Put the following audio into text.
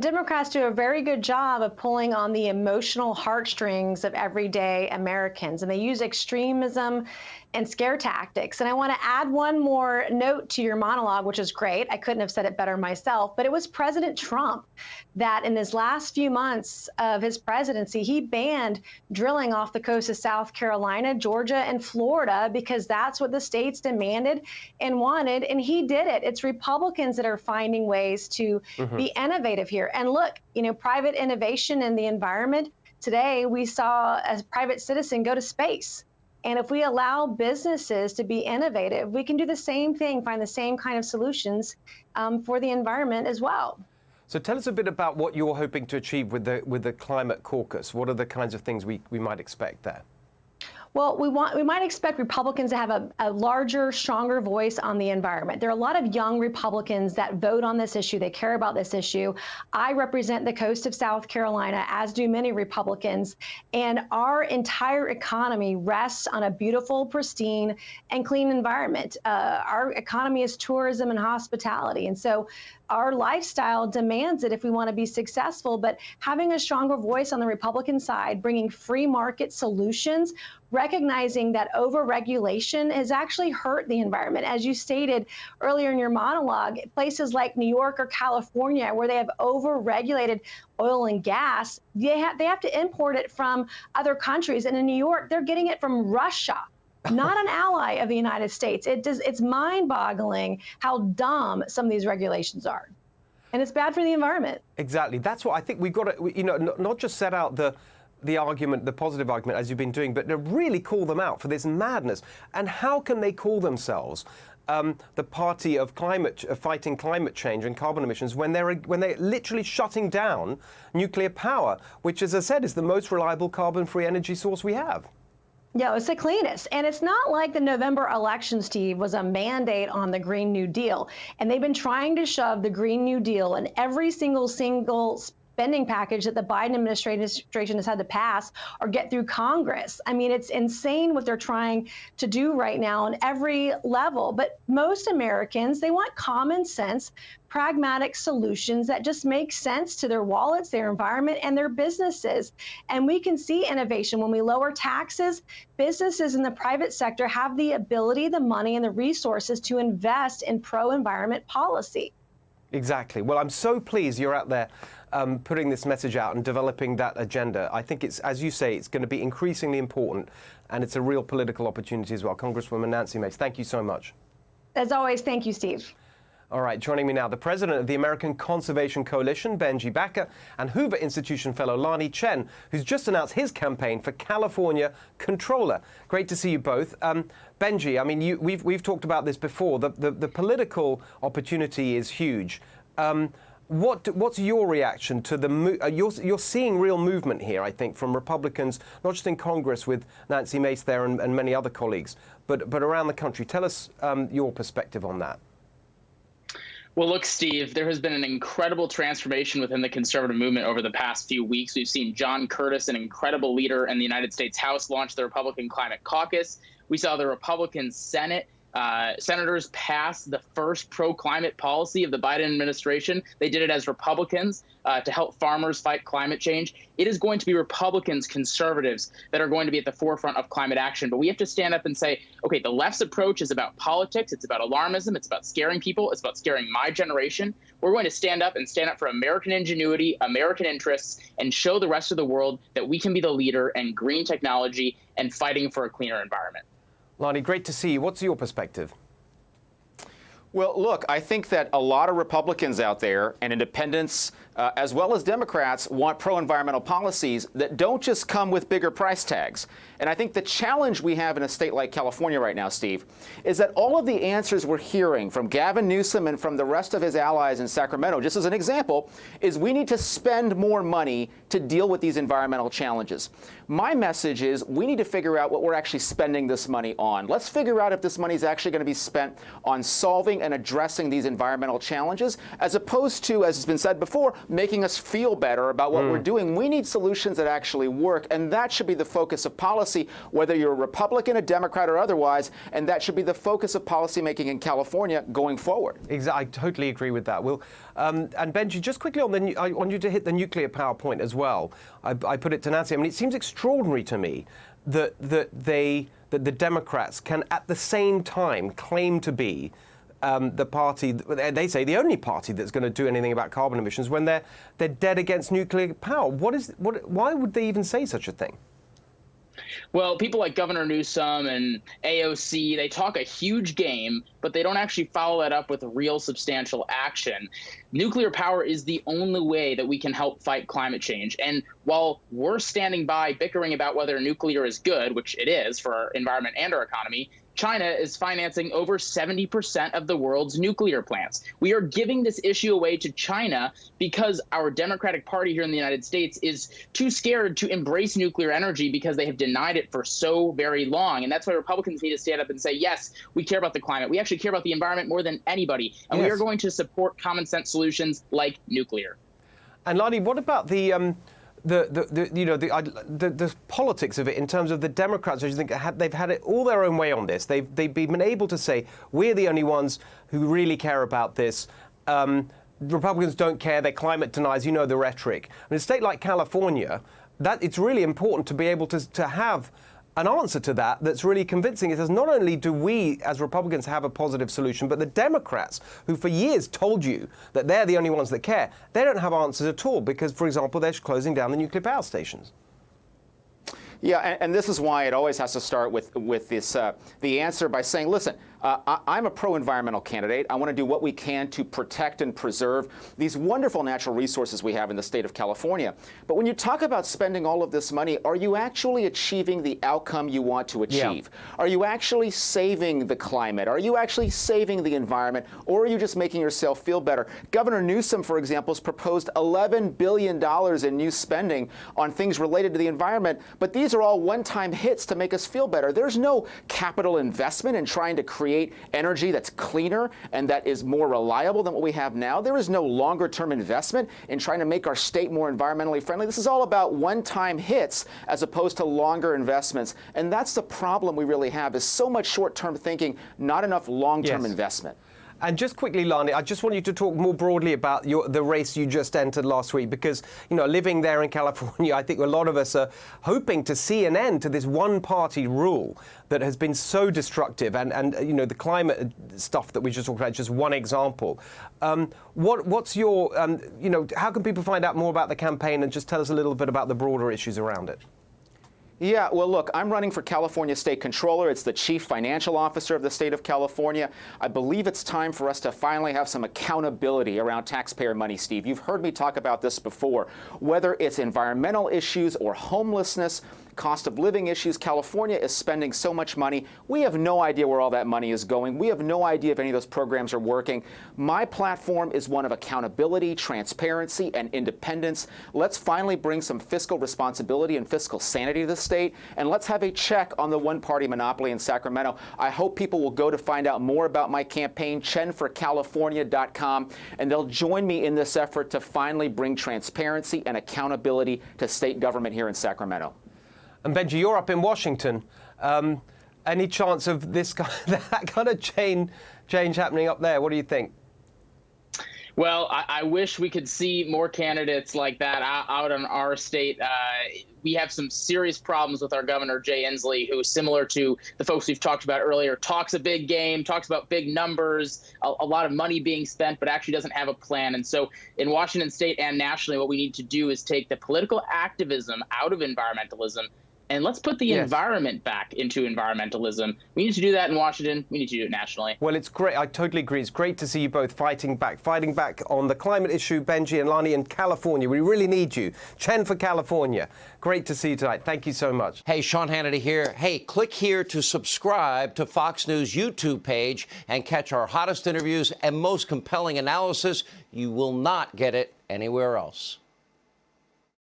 Democrats do a very good job of pulling on the emotional heartstrings of everyday Americans, and they use extremism and scare tactics. And I want to add one more note to your monologue, which is great. I couldn't have said it better myself, but it was President Trump that in his last few months of his presidency, he banned drilling off the coast of South Carolina, Georgia, and Florida because that's what the states demanded and wanted, and he did it. It's Republicans that are finding ways to be innovative here. And look, private innovation in the environment. Today, we saw a private citizen go to space. And if we allow businesses to be innovative, we can do the same thing, find the same kind of solutions for the environment as well. So tell us a bit about what you're hoping to achieve with the climate caucus. What are the kinds of things we might expect there? Well, we might expect Republicans to have a larger, stronger voice on the environment. There are a lot of young Republicans that vote on this issue. They care about this issue. I represent the coast of South Carolina, as do many Republicans, and our entire economy rests on a beautiful, pristine, and clean environment. Our economy is tourism and hospitality, and so our lifestyle demands it if we want to be successful. But having a stronger voice on the Republican side, bringing free market solutions, recognizing that overregulation has actually hurt the environment. As you stated earlier in your monologue, places like New York or California, where they have overregulated oil and gas, they have to import it from other countries. And in New York, they're getting it from Russia, not an ally of the United States. It's mind-boggling how dumb some of these regulations are. And it's bad for the environment. Exactly. That's what I think we've got to, not just set out the argument, the positive argument, as you've been doing, but to really call them out for this madness. And how can they call themselves the party of fighting climate change and carbon emissions when they're literally shutting down nuclear power, which, as I said, is the most reliable carbon-free energy source we have? Yeah, it's the cleanest. And it's not like the November election, Steve, was a mandate on the Green New Deal. And they've been trying to shove the Green New Deal in every single spending package that the Biden administration has had to pass or get through Congress. I mean, it's insane what they're trying to do right now on every level. But most Americans, they want common sense, pragmatic solutions that just make sense to their wallets, their environment, and their businesses. And we can see innovation when we lower taxes. Businesses in the private sector have the ability, the money, and the resources to invest in pro-environment policy. Exactly. Well, I'm so pleased you're out there putting this message out and developing that agenda. I think it's, as you say, it's going to be increasingly important, and it's a real political opportunity as well. Congresswoman Nancy Mace, thank you so much. As always, thank you, Steve. All right, joining me now, the president of the American Conservation Coalition, Benji, and Hoover Institution fellow Lanhee Chen, who's just announced his campaign for California Controller. Great to see you both. Benji, I mean, we've talked about this before. The political opportunity is huge. What's your reaction to you're seeing real movement here, I think, from Republicans, not just in Congress with Nancy Mace there and many other colleagues, but around the country. Tell us your perspective on that. Well, look, Steve, there has been an incredible transformation within the conservative movement over the past few weeks. We've seen John Curtis, an incredible leader in the United States House, launch the Republican Climate Caucus. We saw the Republican Senate senators pass the first pro-climate policy of the Biden administration. They did it as Republicans to help farmers fight climate change. It is going to be Republicans, conservatives, that are going to be at the forefront of climate action. But we have to stand up and say, okay, the left's approach is about politics. It's about alarmism. It's about scaring people. It's about scaring my generation. We're going to stand up for American ingenuity, American interests, and show the rest of the world that we can be the leader in green technology and fighting for a cleaner environment. Lanhee, great to see you. What's your perspective? Well, look, I think that a lot of Republicans out there and independents, as well as Democrats, want pro-environmental policies that don't just come with bigger price tags. And I think the challenge we have in a state like California right now, Steve, is that all of the answers we're hearing from Gavin Newsom and from the rest of his allies in Sacramento, just as an example, is we need to spend more money to deal with these environmental challenges. My message is we need to figure out what we're actually spending this money on. Let's figure out if this money is actually going to be spent on solving solving and addressing these environmental challenges, as opposed to, as has been said before, making us feel better about what we're doing. We need solutions that actually work, and that should be the focus of policy, whether you're a Republican, a Democrat, or otherwise, and that should be the focus of policymaking in California going forward. Exactly, I totally agree with that. And Benji, just quickly on I want you to hit the nuclear power point as well. I put it to Nancy. I mean, it seems extraordinary to me that the Democrats can at the same time claim to be the party, they say the only party that's going to do anything about carbon emissions when they're dead against nuclear power. Why would they even say such a thing? Well, people like Governor Newsom and AOC, they talk a huge game, but they don't actually follow that up with real substantial action. Nuclear power is the only way that we can help fight climate change. And while we're standing by bickering about whether nuclear is good, which it is for our environment and our economy, China is financing over 70% of the world's nuclear plants. We are giving this issue away to China because our Democratic Party here in the United States is too scared to embrace nuclear energy because they have denied it for so very long. And that's why Republicans need to stand up and say, yes, we care about the climate. We actually care about the environment more than anybody. And we are going to support common sense solutions like nuclear. And Lanhee, what about the politics of it in terms of the Democrats? I think they've had it all their own way on this. They've been able to say we're the only ones who really care about this. Republicans don't care. They're climate deniers. You know the rhetoric. In a state like California, that it's really important to be able to have an answer to that's really convincing. It says not only do we as Republicans have a positive solution, but the Democrats, who for years told you that they're the only ones that care, they don't have answers at all because, for example, they're closing down the nuclear power stations. Yeah, and this is why it always has to start with this the answer by saying, listen, I'm a pro-environmental candidate. I want to do what we can to protect and preserve these wonderful natural resources we have in the state of California. But when you talk about spending all of this money, are you actually achieving the outcome you want to achieve? Yeah. Are you actually saving the climate? Are you actually saving the environment? Or are you just making yourself feel better? Governor Newsom, for example, has proposed $11 billion in new spending on things related to the environment, but these are all one-time hits to make us feel better. There's no capital investment in trying to create energy that's cleaner and that is more reliable than what we have now. There is no longer-term investment in trying to make our state more environmentally friendly. This is all about one-time hits as opposed to longer investments. And that's the problem we really have, is so much short-term thinking, not enough long-term investment. And just quickly, Lanhee, I just want you to talk more broadly about the race you just entered last week, because, you know, living there in California, I think a lot of us are hoping to see an end to this one-party rule that has been so destructive. And you know, the climate stuff that we just talked about is just one example. What's your, you know, how can people find out more about the campaign, and just tell us a little bit about the broader issues around it? Yeah, well, look, I'm running for California State Controller. It's the chief financial officer of the state of California. I believe it's time for us to finally have some accountability around taxpayer money, Steve. You've heard me talk about this before. Whether it's environmental issues or homelessness, cost of living issues, California is spending so much money. We have no idea where all that money is going. We have no idea if any of those programs are working. My platform is one of accountability, transparency, and independence. Let's finally bring some fiscal responsibility and fiscal sanity to the state, and let's have a check on the one-party monopoly in Sacramento. I hope people will go to find out more about my campaign, chenforcalifornia.com, and they'll join me in this effort to finally bring transparency and accountability to state government here in Sacramento. And Benji, you're up in Washington. Any chance of that kind of change happening up there? What do you think? Well, I wish we could see more candidates like that out in our state. We have some serious problems with our governor, Jay Inslee, who is similar to the folks we've talked about earlier, talks a big game, talks about big numbers, a lot of money being spent, but actually doesn't have a plan. And so in Washington state and nationally, what we need to do is take the political activism out of environmentalism, and let's put the environment back into environmentalism. We need to do that in Washington. We need to do it nationally. Well, it's great. I totally agree. It's great to see you both fighting back on the climate issue, Benji and Lanhee, in California. We really need you. Chen for California. Great to see you tonight. Thank you so much. Hey, Sean Hannity here. Hey, click here to subscribe to Fox News YouTube page and catch our hottest interviews and most compelling analysis. You will not get it anywhere else.